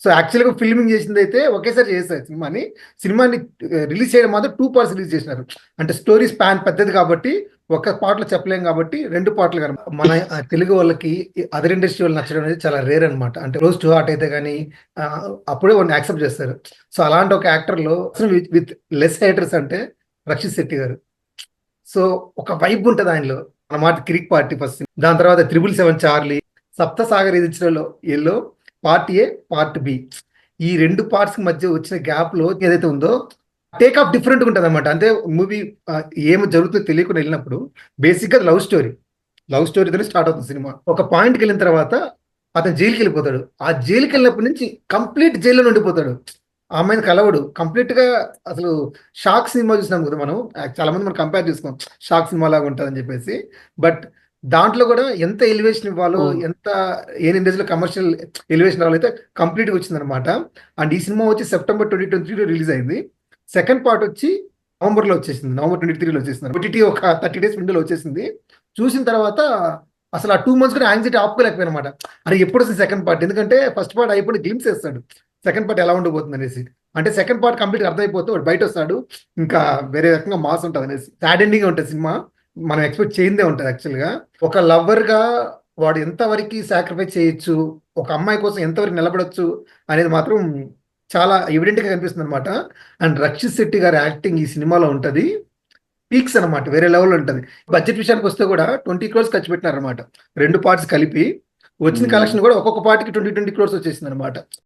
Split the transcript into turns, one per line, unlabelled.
So యాక్చువల్గా filming చేసింది అయితే ఒకేసారి చేశారు సినిమాని. సినిమాని రిలీజ్ చేయడం మాత్రం 2 పార్ట్స్ రిలీజ్ చేసినారు. అంటే స్టోరీ స్పాన్ పెద్దది కాబట్టి ఒక పార్ట్లో చెప్పలేం కాబట్టి 2 పార్ట్లు కనుక మన తెలుగు వాళ్ళకి అదర్ ఇండస్ట్రీ వాళ్ళు నచ్చడం అనేది చాలా రేర్ అనమాట. అంటే క్లోజ్ టు హార్ట్ అయితే కానీ అప్పుడే వాళ్ళని యాక్సెప్ట్ చేస్తారు. సో అలాంటి ఒక యాక్టర్లో విత్ లెస్ హేటర్స్ అంటే రక్షిత్ శెట్టి గారు. సో ఒక వైబ్ ఉంటుంది ఆయనలో అన్నమాట. క్రిక్ పార్టీ ఫస్ట్, దాని తర్వాత 777 చార్లీ, సప్త సాగర్ ఎదించడంలో ఎల్లో, పార్ట్ ఏ పార్ట్ బి, ఈ 2 పార్ట్స్ మధ్య వచ్చిన గ్యాప్ లో ఏదైతే ఉందో టేక్ ఆఫ్ డిఫరెంట్ ఉంటుంది అనమాట. అంటే మూవీ ఏమి జరుగుతుందో తెలియకుండా వెళ్ళినప్పుడు బేసిక్ గా లవ్ స్టోరీతోనే స్టార్ట్ అవుతుంది సినిమా. ఒక పాయింట్కి వెళ్ళిన తర్వాత అతను జైలుకి వెళ్ళిపోతాడు. ఆ జైలుకి వెళ్ళినప్పటి నుంచి కంప్లీట్ జైల్లో ఉండిపోతాడు. ఆ అమ్మాయిని కలవడు కంప్లీట్ గా. అసలు షాక్ సినిమా చూసినాం కదా మనం, చాలా మంది మనం కంపేర్ చేసుకోం షాక్ సినిమా లాగా ఉంటుంది అని చెప్పేసి. బట్ దాంట్లో కూడా ఎంత ఎలివేషన్ ఇవ్వాలో,
అవును.
ఎంత ఏ ఇండస్ట్రీలో కమర్షియల్ ఎలివేషన్ రావాలో అయితే కంప్లీట్ గా వచ్చింది అనమాట. అండ్ ఈ సినిమా వచ్చి సెప్టెంబర్ 2023లో రిలీజ్ అయింది. సెకండ్ పార్ట్ వచ్చి నవంబర్ 23లో వచ్చేసింది. ఓటీటీ ఒక 30 days విండోలో వచ్చేసింది. చూసిన తర్వాత అసలు ఆ 2 months కూడా యాంగ్జైటీ ఆపుకోలేకపోయాను అనమాట. అరే ఎప్పుడు వస్తుంది సెకండ్ పార్ట్, ఎందుకంటే ఫస్ట్ పార్ట్ అయిపోయి గ్లిమ్స్ వేస్తాడు సెకండ్ పార్ట్ ఎలా ఉండబోతుంది అనేసి. అంటే సెకండ్ పార్ట్ కంప్లీట్ అర్థమైపోతే వాడు బయట వస్తాడు, ఇంకా వేరే రకంగా మాస్ ఉంటుంది అనేసి. సాడ్ ఎండింగ్ ఉంటుంది సినిమా, మనం ఎక్స్పెక్ట్ చేయిందే ఉంటుంది యాక్చువల్గా. ఒక లవర్ గా వాడు ఎంతవరకు సాక్రిఫైస్ చేయొచ్చు, ఒక అమ్మాయి కోసం ఎంతవరకు నిలబడొచ్చు అనేది మాత్రం చాలా ఎవిడెంట్ గా కనిపిస్తుంది అనమాట. అండ్ రక్షిత్ శెట్టి గారి యాక్టింగ్ ఈ సినిమాలో ఉంటది పీక్స్ అనమాట, వేరే లెవెల్ ఉంటుంది. బడ్జెట్ విషయానికి వస్తే కూడా 20 crores ఖర్చు పెట్టినారు అనమాట 2 parts కలిపి. వచ్చిన
ఉమ్.
కలెక్షన్ కూడా ఒక్కొక్క పార్టీకి 20 crores వచ్చేసింది అనమాట.